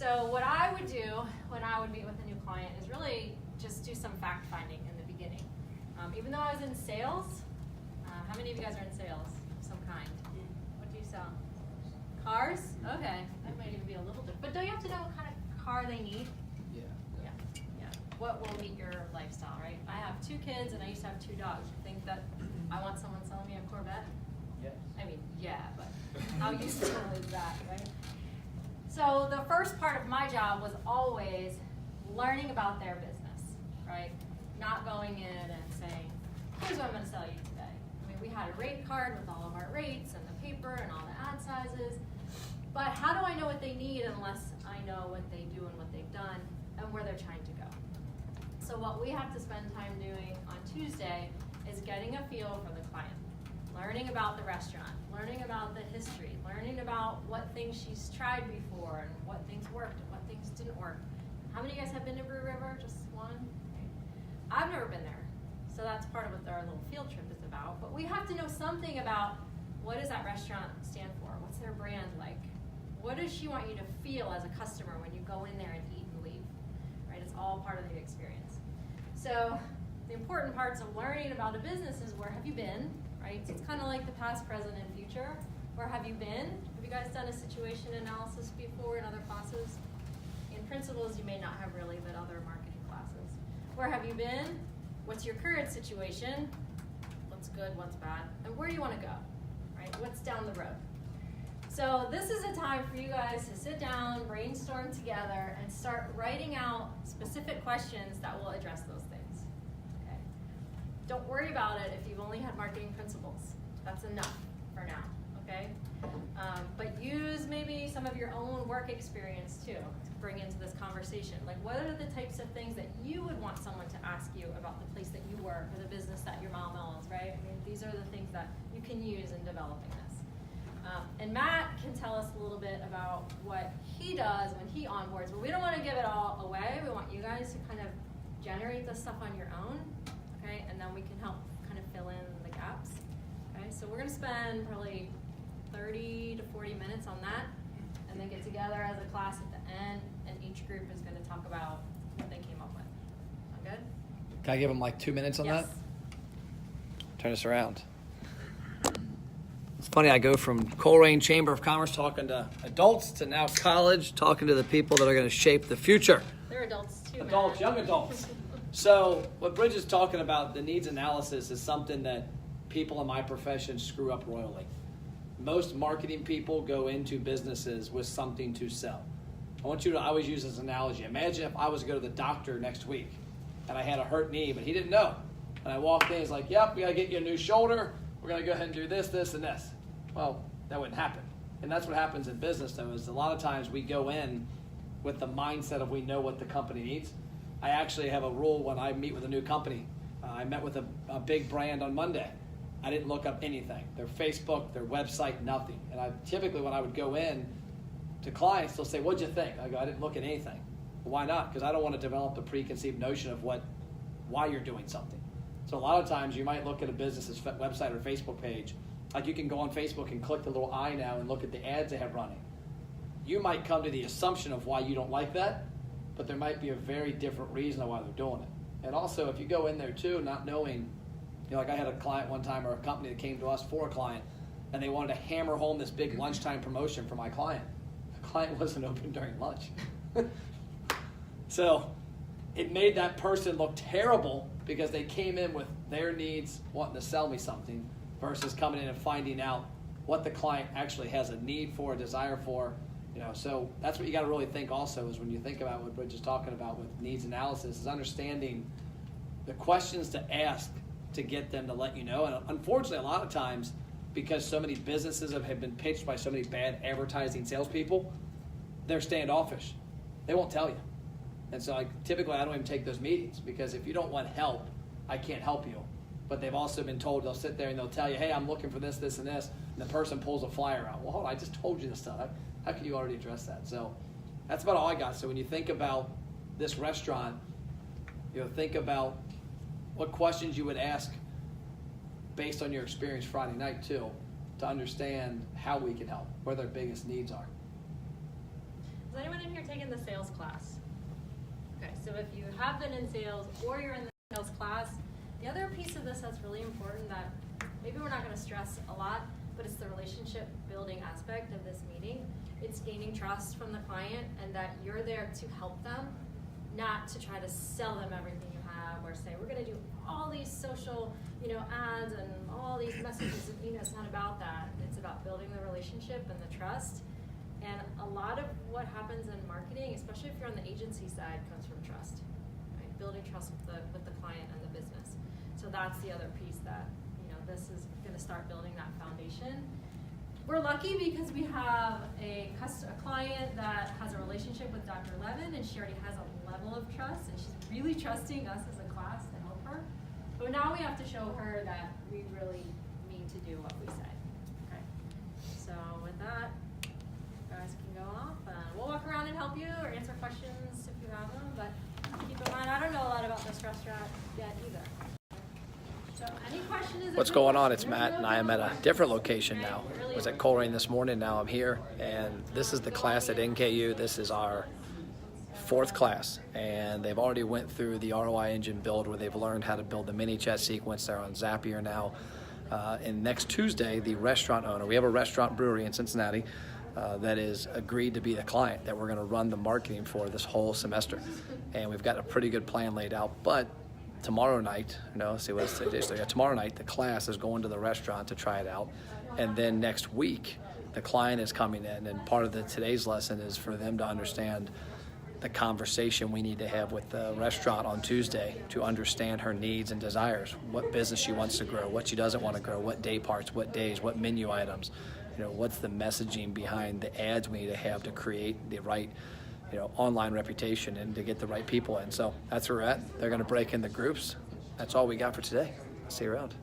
So what I would do when I would meet with a new client is really just do some fact finding in the beginning. Even though I was in sales, how many of you guys are in sales of some kind? What do you sell? Cars? Okay, that might even be a little different. But don't you have to know what kind of car they need? Yeah. What will meet your lifestyle, right? I have 2 kids and I used to have 2 dogs. You think that I want someone selling me a Corvette? Yes. I mean, yeah, but how useful is that, right? So the first part of my job was always learning about their business, right? Not going in and saying, here's what I'm going to sell you today. I mean, we had a rate card with all of our rates and the paper and all the ad sizes, but how do I know what they need unless I know what they do and what they've done and where they're trying to go? So what we have to spend time doing on Tuesday is getting a feel for the client, learning about the restaurant, learning about the history, learning about what things she's tried before and what things worked and what things didn't work. How many of you guys have been to Brew River? Just one? Right. I've never been there, so that's part of what our little field trip is about. But we have to know something about what does that restaurant stand for? What's their brand like? What does she want you to feel as a customer when you go in there and eat and leave? Right? It's all part of the experience. So the important parts of learning about a business is where have you been? Right? So it's kind of like the past, present, and future. Where have you been? Have you guys done a situation analysis before in other classes? In principles, you may not have really, but other marketing classes. Where have you been? What's your current situation? What's good, what's bad? And where do you want to go? Right? What's down the road? So this is a time for you guys to sit down, brainstorm together, and start writing out specific questions that will address those things. Okay? Don't worry about it if you've only had marketing principles. That's enough for now. Okay? But use maybe some of your own work experience too to bring into this conversation. Like, what are the types of things that you would want someone to ask you about the place that you work or the business that your mom owns, right? I mean, these are the things that you can use in developing this. And Matt can tell us a little bit about what he does when he onboards, but we don't want to give it all away. We want you guys to kind of generate this stuff on your own, okay? And then we can help kind of fill in the gaps, okay? So we're going to spend probably 30 to 40 minutes on that, and then get together as a class at the end, and each group is going to talk about what they came up with. Sound good? Can I give them like 2 minutes on Yes. that? Turn this around. It's funny, I go from Coleraine Chamber of Commerce talking to adults to now college, talking to the people that are going to shape the future. They're adults too, Adults, Matt. young adults. So what Bridge is talking about, the needs analysis, is something that people in my profession screw up royally. Most marketing people go into businesses with something to sell. I want you to always use this analogy. Imagine if I was to go to the doctor next week and I had a hurt knee, but he didn't know. And I walked in, he's like, yep, we got to get you a new shoulder. We're going to go ahead and do this, this, and this. Well, that wouldn't happen. And that's what happens in business, though, is a lot of times we go in with the mindset of we know what the company needs. I actually have a rule when I meet with a new company. I met with a big brand on Monday. I didn't look up anything. Their Facebook, their website, nothing. And I typically, when I would go in to clients, they'll say, what'd you think? I go, I didn't look at anything. Well, why not? Because I don't want to develop a preconceived notion of why you're doing something. So a lot of times you might look at a business's website or Facebook page. Like you can go on Facebook and click the little eye now and look at the ads they have running. You might come to the assumption of why you don't like that, but there might be a very different reason why they're doing it. And also, if you go in there too, not knowing, like I had a client one time or a company that came to us for a client, and they wanted to hammer home this big lunchtime promotion for my client. The client wasn't open during lunch. So it made that person look terrible because they came in with their needs, wanting to sell me something, versus coming in and finding out what the client actually has a need for, a desire for. So that's what you got to really think also, is when you think about what Bridge is talking about with needs analysis, is understanding the questions to ask to get them to let you know. And unfortunately, a lot of times, because so many businesses have been pitched by so many bad advertising salespeople, they're standoffish. They won't tell you. And so typically I don't even take those meetings, because if you don't want help, I can't help you. But they've also been told, they'll sit there and they'll tell you, hey, I'm looking for this, this, and this. And the person pulls a flyer out. Well, hold on, I just told you this stuff. How can you already address that? So that's about all I got. So when you think about this restaurant, think about what questions you would ask based on your experience Friday night too, to understand how we can help, where their biggest needs are. Has anyone in here taken the sales class? Okay, so if you have been in sales or you're in the sales class, the other piece of this that's really important that maybe we're not going to stress a lot, but it's the relationship building aspect of this meeting. It's gaining trust from the client and that you're there to help them, not to try to sell them everything you have or say, we're going to do all these social, ads and all these messages. It's not about that. It's about building the relationship and the trust. And a lot of what happens in marketing, especially if you're on the agency side, comes from trust, right? Building trust with the client and the business. So that's the other piece that, this is going to start building that foundation. We're lucky because we have a client that has a relationship with Dr. Levin, and she already has a level of trust, and she's really trusting us as a class to help her. But now we have to show her that we really mean to do what we say. Okay. So with that, you guys can go off, and we'll walk around and help you or answer questions if you have them. But keep in mind, I don't know a lot about this restaurant yet either. So any questions? What's going on? It's Matt, and I am at a different location now. I was at Colerain this morning, now I'm here, and this is the class at NKU. This is our 4th class, and they've already went through the ROI engine build where they've learned how to build the mini chat sequence. They're on Zapier now. And next Tuesday, the restaurant owner, we have a restaurant brewery in Cincinnati that is agreed to be the client that we're going to run the marketing for this whole semester. And we've got a pretty good plan laid out, but tomorrow night, tomorrow night the class is going to the restaurant to try it out, and then next week the client is coming in, and part of today's lesson is for them to understand the conversation we need to have with the restaurant on Tuesday to understand her needs and desires, what business she wants to grow, what she doesn't want to grow, what day parts, what days, what menu items, what's the messaging behind the ads we need to have to create the right online reputation and to get the right people in. So that's where we're at. They're going to break into groups. That's all we got for today. See you around.